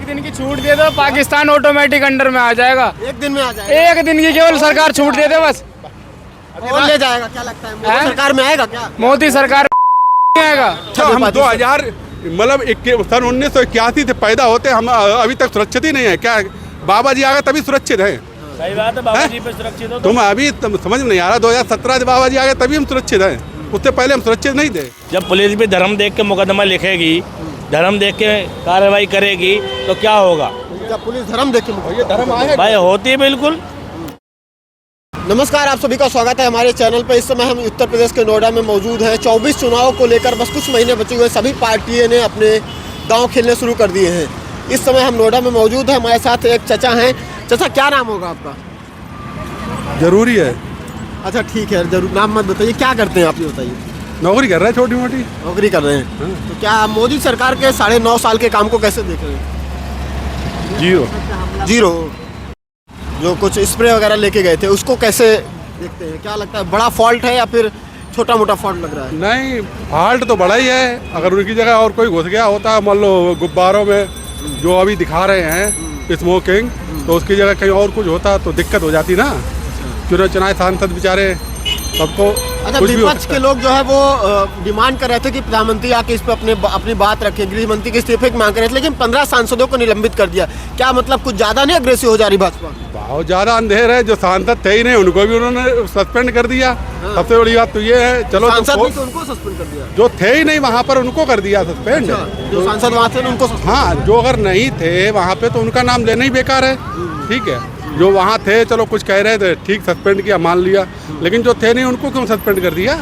एक दिन की छूट दे दो, पाकिस्तान ऑटोमेटिक अंडर में आ जाएगा। एक दिन में आ जाएगा? एक दिन की केवल सरकार छूट दे दे बस। कौन ले जाएगा, क्या लगता है? मोदी सरकार में आएगा क्या? मोदी सरकार में आएगा। हम 2000 मतलब सन 1981 से पैदा होते हम अभी तक सुरक्षित ही नहीं है क्या? बाबा जी आ गए तभी सुरक्षित है। सही बात है, बाबा जी पे सुरक्षित हो। तुम अभी समझ में नहीं आ रहा, 2017 से बाबा जी आ गए तभी हम सुरक्षित हैं, उससे पहले हम सुरक्षित नहीं थे। जब पुलिस भी धर्म देख के मुकदमा लिखेगी, धर्म देख के कार्रवाई करेगी तो क्या होगा? जब पुलिस धर्म देख के धर्म आए भाई होती है बिल्कुल। नमस्कार, आप सभी का स्वागत है हमारे चैनल पर। इस समय हम उत्तर प्रदेश के नोएडा में मौजूद हैं। 24 चुनाव को लेकर बस कुछ महीने बचे हुए, सभी पार्टियों ने अपने दांव खेलने शुरू कर दिए हैं। इस समय हम नोएडा में मौजूद हैं, हमारे साथ एक चाचा हैं। चाचा, क्या नाम होगा आपका? जरूरी है। अच्छा ठीक है, जरूर नाम मत बताइए। क्या करते हैं आप, ये बताइए। नौकरी कर रहे हैं, छोटी मोटी नौकरी कर रहे हैं। तो क्या आप मोदी सरकार के 9.5 साल के काम को कैसे देख रहे हैं? जीरो। जो कुछ स्प्रे वगैरह लेके गए थे उसको कैसे देखते हैं? क्या लगता है, बड़ा फॉल्ट है या फिर छोटा मोटा फॉल्ट लग रहा है? नहीं, फॉल्ट तो बड़ा ही है। अगर उनकी जगह और कोई घुस गया होता, मान लो गुब्बारों में जो अभी दिखा रहे हैं स्मोकिंग, तो उसकी जगह कहीं और कुछ होता तो दिक्कत हो जाती ना। चुने चुनाए सांसद बेचारे सबको। अच्छा, विपक्ष के लोग जो है वो डिमांड कर रहे थे कि प्रधानमंत्री आके इस पर अपनी बात रखें, गृह मंत्री के इस्तीफे की मांग कर रहे थे, लेकिन 15 सांसदों को निलंबित कर दिया। क्या मतलब कुछ ज्यादा नहीं अग्रेसिव हो जा रही भाजपा? बहुत ज्यादा अंधेर है। जो सांसद थे ही नहीं उनको भी उन्होंने सस्पेंड कर दिया। सबसे बड़ी बात तो ये है, चलो सांसद भी तो उनको सस्पेंड कर दिया, जो थे ही नहीं वहाँ पर उनको कर दिया सस्पेंड। जो सांसद वहाँ थे उनको। हाँ, जो अगर नहीं थे वहाँ पे तो उनका नाम लेना ही बेकार है। ठीक है, जो वहाँ थे चलो कुछ कह रहे थे, ठीक, सस्पेंड किया, मान लिया, लेकिन जो थे नहीं उनको क्यों सस्पेंड कर दिया?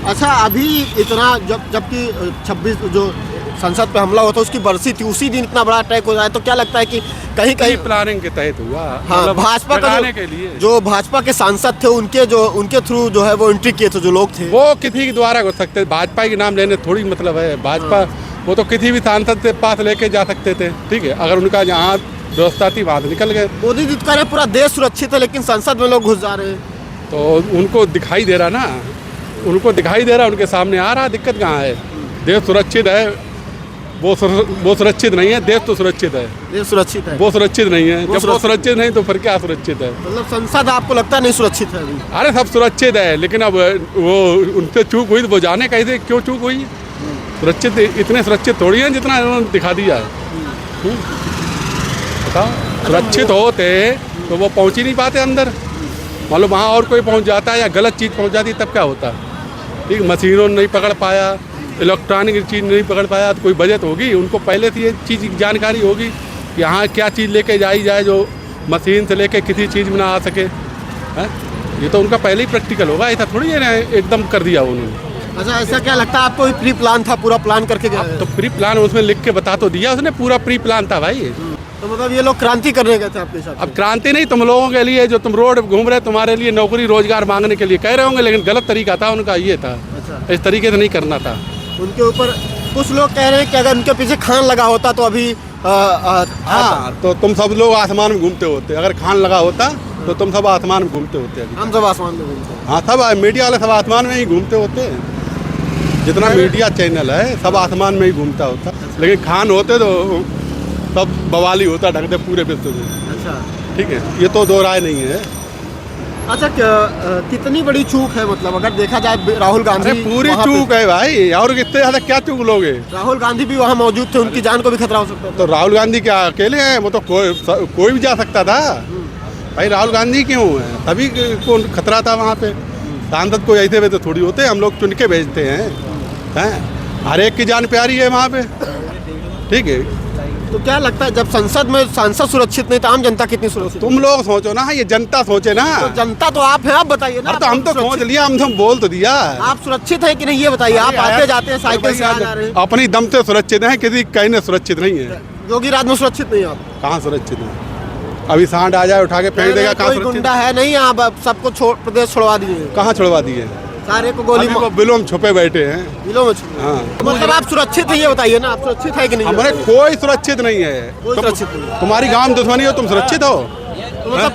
अच्छा, अभी इतना जबकि 26 जो संसद पे हमला हुआ था उसकी बरसी थी, उसी दिन इतना बड़ा अटैक हो जाए तो क्या लगता है कि कहीं कहीं प्लानिंग के तहत हुआ? हाँ, मतलब भाजपा का के लिए जो भाजपा के सांसद थे उनके थ्रू जो है वो एंट्री किए थे जो लोग थे। वो किसी के द्वारा हो सकते, भाजपा के नाम लेने थोड़ी मतलब है। भाजपा वो तो किसी भी सांसद से पास लेके जा सकते थे। ठीक है, अगर उनका जहाँ व्यवस्था थी वहाँ से निकल गए। मोदी जी कह रहे पूरा देश सुरक्षित है, लेकिन संसद में लोग घुस जा रहे हैं। तो उनको दिखाई दे रहा ना, उनको दिखाई दे रहा, उनके सामने आ रहा। दिक्कत कहाँ है? देश सुरक्षित है, वो सुरक्षित नहीं है। देश तो सुरक्षित है, देश सुरक्षित है, वो सुरक्षित नहीं है। जब वो सुरक्षित नहीं तो फिर क्या सुरक्षित है? मतलब संसद आपको लगता नहीं सुरक्षित है अभी? अरे सब सुरक्षित है, लेकिन अब वो उनसे चूक हुई तो वो जाने कैसे क्यों चूक हुई? सुरक्षित इतने सुरक्षित थोड़ी है जितना उन्होंने दिखा दिया है। बताओ, सुरक्षित होते तो वो पहुंच ही नहीं पाते अंदर। मान लो वहाँ और कोई पहुंच जाता है या गलत चीज़ पहुंच जाती तब क्या होता? ठीक, मशीनों नहीं पकड़ पाया, इलेक्ट्रॉनिक चीज़ नहीं पकड़ पाया तो कोई बजट होगी। उनको पहले से ये चीज़ की जानकारी होगी कि यहाँ क्या चीज़ लेके जाई जाए जो मशीन से लेके किसी चीज़ में ना आ सके है? ये तो उनका पहले ही प्रैक्टिकल होगा, ऐसा थोड़ी है एकदम कर दिया उन्होंने। अच्छा, ऐसा क्या लगता है आपको? प्री प्लान था, पूरा प्लान करके गया? तो प्री प्लान उसमें लिख के बता तो दिया उसने, पूरा प्री प्लान था भाई। तो मतलब ये लोग क्रांति करने गए थे आपके हिसाब से? अब क्रांति नहीं, तुम लोगों के लिए जो तुम रोड घूम रहे, तुम्हारे लिए नौकरी रोजगार मांगने के लिए कह रहे होंगे, लेकिन गलत तरीका था उनका, ये था। अच्छा, इस तरीके से नहीं करना था। उनके ऊपर कुछ लोग कह रहे हैं कि अगर उनके पीछे खान लगा होता तो अभी हाँ, तो तुम सब लोग आसमान में घूमते होते। अगर खान लगा होता तो तुम सब आसमान में घूमते होते। हम सब आसमान में घूमते हैं। हाँ, सब मीडिया वाले सब आसमान में ही घूमते होते। जितना मीडिया चैनल है सब आसमान में ही घूमता होता, लेकिन खान होते तो सब बवाली होता, ढंग से पूरे विश्व में। अच्छा, ठीक है, ये तो दो राय नहीं है। अच्छा, कितनी बड़ी चूक है, मतलब अगर देखा जाए राहुल गांधी पूरी चूक है भाई, और कितने ज्यादा क्या चूक लोगे? राहुल गांधी भी वहाँ मौजूद थे, उनकी जान को भी खतरा हो सकता था। तो राहुल गांधी क्या अकेले हैं? वो तो कोई भी जा सकता था भाई। राहुल गांधी क्यों है? सभी को खतरा था वहाँ पे। सांसद को ऐसे वैसे थोड़ी होते, हम लोग चुन के भेजते हैं। हर एक की जान प्यारी है वहाँ पे। ठीक है, तो क्या लगता है जब संसद में सांसद सुरक्षित नहीं तो आम जनता कितनी सुरक्षित? तुम लोग सोचो ना, ये जनता सोचे ना। तो जनता तो आप हैं, आप बताइए ना। तो हम तो सोच लिया, हम तो बोल तो दिया। आप सुरक्षित है कि नहीं ये बताइए। आप आते जाते हैं, साइकिल से आ जा रहे हैं। अपनी दम से सुरक्षित है, किसी कहने सुरक्षित नहीं है। योगी राज में सुरक्षित नहीं है आप? कहाँ सुरक्षित है? अभी सांड आ जाए उठा के फेंक देगा, कहाँ सुरक्षित? गुंडा है नहीं यहाँ, सबको प्रदेश छोड़वा दिए। कहाँ छोड़वा दिए? सारे को गोली बिलों में छुपे बैठे हैं। बिलों में छुपे? हाँ। मतलब आप सुरक्षित है ये बताइए ना, आप सुरक्षित है कि नहीं? हमारे कोई सुरक्षित नहीं है। कोई सुरक्षित नहीं। तुम्हारी गांव में दुश्मनी हो, तुम सुरक्षित हो? तो मतलब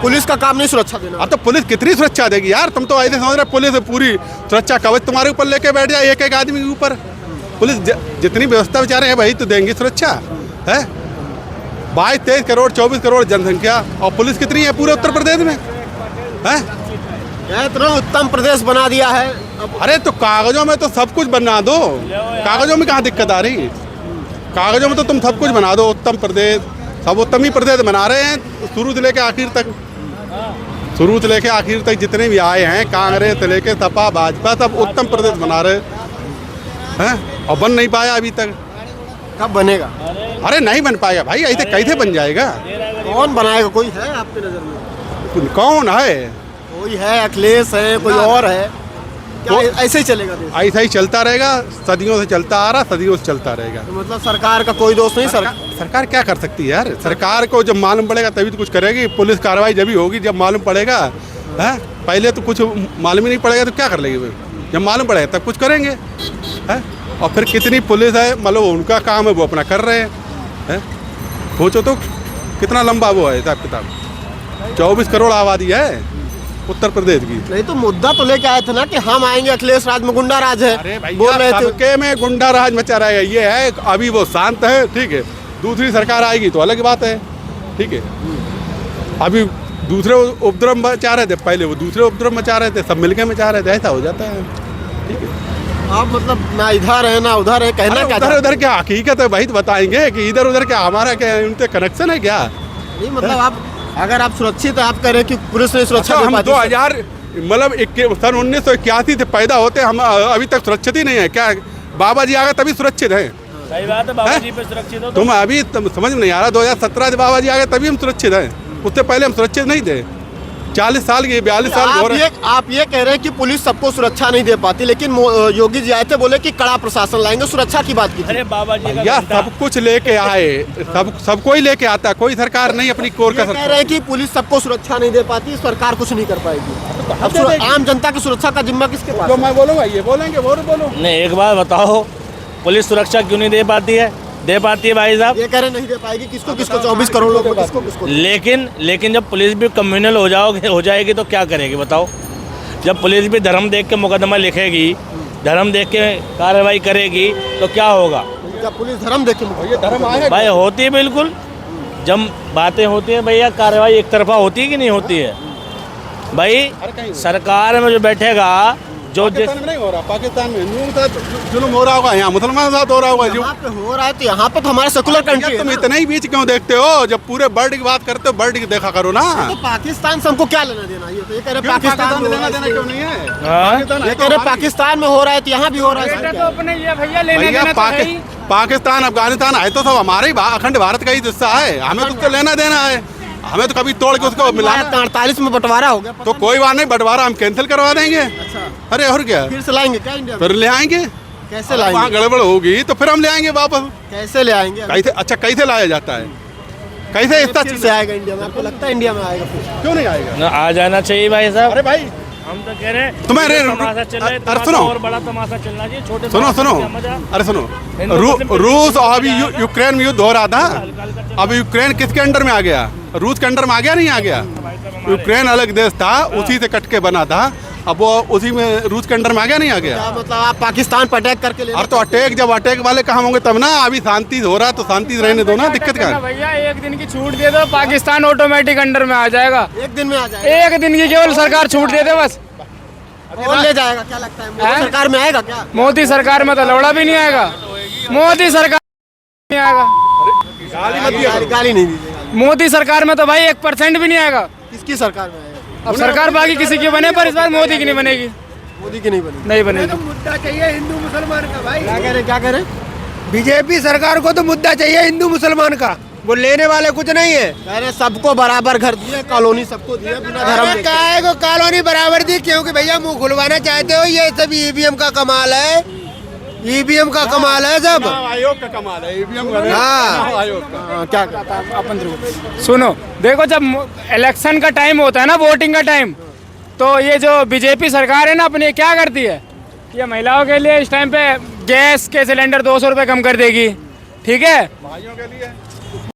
पुलिस का काम नहीं सुरक्षा देना? अब तो पुलिस कितनी सुरक्षा देगी यार? तुम तो ऐसे समझ रहे पुलिस पूरी सुरक्षा कवच तुम्हारे ऊपर लेके बैठ जाए, एक एक आदमी के ऊपर। पुलिस जितनी व्यवस्था बेचारे है वही तो देंगी सुरक्षा। है 22-23 करोड़ 24 करोड़ जनसंख्या और पुलिस कितनी है पूरे उत्तर प्रदेश में है? इतना उत्तम प्रदेश बना दिया है। अब अरे तो कागजों में तो सब कुछ बना दो, कागजों में कहाँ दिक्कत आ रही? कागजों में तो तुम सब कुछ बना दो, उत्तम प्रदेश, सब उत्तम ही प्रदेश बना रहे हैं शुरू से लेकर आखिर तक। शुरू से लेकर आखिर तक जितने भी आए हैं कांग्रेस से लेकर सपा भाजपा सब उत्तम प्रदेश बना रहे हैं और बन नहीं पाया अभी तक। कब बनेगा? अरे नहीं बन पाएगा भाई, ऐसे कैसे बन जाएगा? कौन बनाएगा? कोई है आपकी नजर में? कौन है? कोई है? अखिलेश है? कोई और है? क्या ऐसे ही चलेगा देश? ऐसा ही चलता रहेगा, सदियों से चलता आ रहा, सदियों से चलता रहेगा। तो मतलब सरकार का कोई दोष नहीं? सरकार क्या कर सकती है यार? सरकार को जब मालूम पड़ेगा तभी तो कुछ करेगी। पुलिस कार्रवाई जब ही होगी जब मालूम पड़ेगा, है? पहले तो कुछ मालूम ही नहीं पड़ेगा तो क्या कर लेगी वो? जब मालूम पड़ेगा तब कुछ करेंगे, है? और फिर कितनी पुलिस है, मतलब उनका काम है वो अपना कर रहे हैं। सोचो तो कितना लंबा वो है हिसाब किताब। 24 करोड़ आबादी है उत्तर प्रदेश की। नहीं तो मुद्दा तो लेके आए थे ना कि हम आएंगे अखिलेश राज में गुंडा राज है, अरे भाई बोल रहे थे। सबके में गुंडा राज मचा रहेगा, ये है अभी वो शांत है, ठीक है। दूसरी सरकार आएगी तो अलग बात है, ठीक है। अभी दूसरे उपद्रव मचा रहे थे, पहले वो दूसरे उपद्रव मचा रहे थे, सब मिलके मचा रहे थे, ऐसा हो जाता है, ठीक है। आप मतलब ना इधर है ना उधर है, कहना क्या? इधर उधर क्या हकीकत है भाई तो बताएंगे कि इधर उधर क्या हमारा क्या उनसे कनेक्शन है क्या? नहीं मतलब आप अगर आप सुरक्षित है, आप कह रहे हैं कि पुलिस ने सुरक्षा अच्छा, दे हम पाती? 2000 मतलब सन 1981 से पैदा होते हम अभी तक सुरक्षित ही नहीं है क्या? बाबा जी आ गए तभी सुरक्षित हैं। सही बात है, बाबा जी पे सुरक्षित हो तुम अभी समझ में नहीं आ रहा, 2017 से बाबा जी आ गए तभी हम सुरक्षित हैं, उससे पहले हम सुरक्षित नहीं थे। 40 साल की 42 साल हो रहे। आप ये कह रहे हैं कि पुलिस सबको सुरक्षा नहीं दे पाती, लेकिन योगी जी आए थे, बोले कि कड़ा प्रशासन लाएंगे, सुरक्षा की बात की थी। अरे बाबा जी का यार सब कुछ लेके आए, सबको ही लेके आता है, कोई सरकार नहीं अपनी कोर का कह रहे हैं कि पुलिस सबको सुरक्षा नहीं दे पाती, सरकार कुछ नहीं कर पाएगी। अब आम जनता की सुरक्षा का जिम्मा किसके पास? जो मैं बोलूँगा ये बोलेंगे, वो बोलो। नहीं, एक बात बताओ, पुलिस सुरक्षा क्यों नहीं दे पाती है? दे पाती है भाई साहब। ये कह रहे नहीं दे पाएगी, किसको 24 करोड़ लोग किसको? लेकिन जब पुलिस भी कम्युनल हो जाएगी तो क्या करेगी बताओ? जब पुलिस भी धर्म देख के मुकदमा लिखेगी, धर्म देख के कार्रवाई करेगी तो क्या होगा? क्या पुलिस धर्म देख के? ये धर्म आए भाई होती है बिल्कुल, जब बातें होती हैं भैया कार्रवाई एक तरफा होती है कि नहीं होती है? भाई सरकार में जो बैठेगा, जो पाकिस्तान में नहीं हो रहा, पाकिस्तान में हिंदुओं के साथ जुल्म हो रहा होगा, यहाँ मुसलमानों के साथ हो रहा होगा। यहाँ पे हो रहा है तो यहाँ पे तो हमारा सेकुलर कंट्री है। तुम इतना ही बीच क्यों देखते हो? जब पूरे वर्ल्ड की बात करते हो वर्ल्ड की देखा करो ना। तो पाकिस्तान से हमको क्या लेना देना? ये तो ये कह रहे पाकिस्तान में लेना देना क्यों नहीं है? ये कह रहे पाकिस्तान में हो रहा है तो यहाँ भी हो रहा है। तो अपने ये भैया लेने भैया देना तो है ही। पाकिस्तान अफगानिस्तान है तो सब हमारे ही अखंड भारत का ही हिस्सा है, हमें तो उसको लेना देना है, हमें तो कभी तोड़ के उसको मिलाना। 48 में बंटवारा हो गया तो कोई बात नहीं, बंटवारा हम कैंसिल करवा देंगे। अच्छा, अरे और क्या, फिर से लाएंगे क्या इंडिया में? फिर ले आएंगे। कैसे वहाँ लाएंगे? गड़बड़ होगी तो फिर हम ले आएंगे वापस। कैसे ले आएंगे? कैसे? अच्छा कैसे लाया जाता है? कैसे इतना फिर से आएगा इंडिया में? आपको लगता है इंडिया में आएगा फिर? क्यों नहीं आएगा? आ जाना चाहिए भाई साहब। अरे भाई हम तो कह रहे हैं तुम्हें तमाशा चल रहा है, अरे तमाशा सुनो, और बड़ा तमाशा चलना चाहिए, छोटे सुनो तमाशे सुनो, में क्या मजा? अरे सुनो, हिंदू मुस्लिम रूस और अभी यूक्रेन में युद्ध हो रहा था। अब यूक्रेन किसके अंडर में आ गया? रूस के अंडर में आ गया, नहीं आ गया? यूक्रेन अलग देश था, उसी से कट के बना था, अब वो उसी में रूस के अंडर में आ गया, नहीं आ गया? क्या मतलब आप पाकिस्तान पर अटैक करके ले? और तो अटैक जब अटैक वाले कहाँ होंगे तब ना, अभी शांति हो रहा है तो शांति से रहने दो ना, दिक्कत क्या है? भैया एक दिन की छूट दे दो, पाकिस्तान ऑटोमेटिक अंडर में आ जाएगा। एक दिन में आ जाएगा? एक दिन की केवल सरकार छूट दे दे बस। कौन ले जाएगा? क्या लगता है मोदी सरकार में आएगा क्या? मोदी सरकार में तो लौड़ा भी नहीं आएगा, मोदी सरकार नहीं आएगा, गाली नहीं दीजिएगा। मोदी सरकार में तो भाई 1% भी नहीं आएगा। किसकी सरकार में आएगा? अब सरकार बाकी किसी की बने पर इस बार मोदी की नहीं बनेगी, मोदी की नहीं बनेगी। नहीं बनेगी। मुद्दा चाहिए हिंदू मुसलमान का भाई। क्या कह रहे? क्या कह रहे? बीजेपी सरकार को तो मुद्दा चाहिए हिंदू मुसलमान का, वो लेने वाले कुछ नहीं है। कह रहे सबको बराबर घर दिए, कॉलोनी सबको दिए बिना धर्म अरे देखे। काय को कॉलोनी बराबर दी? क्योंकि भैया मुंह खुलवाना चाहते हो, ये सब ईवीएम का कमाल है, ईवीएम का कमाल है सब। आयोग का कमाल है, ईवीएम का हाँ। आयोग का। हाँ, क्या कहता है? अपन सुनो, देखो जब इलेक्शन का टाइम होता है ना, वोटिंग का टाइम, तो ये जो बीजेपी सरकार है ना अपनी, क्या करती है, ये महिलाओं के लिए इस टाइम पे गैस के सिलेंडर 200 रुपये कम कर देगी, ठीक है? भाइयों के लिए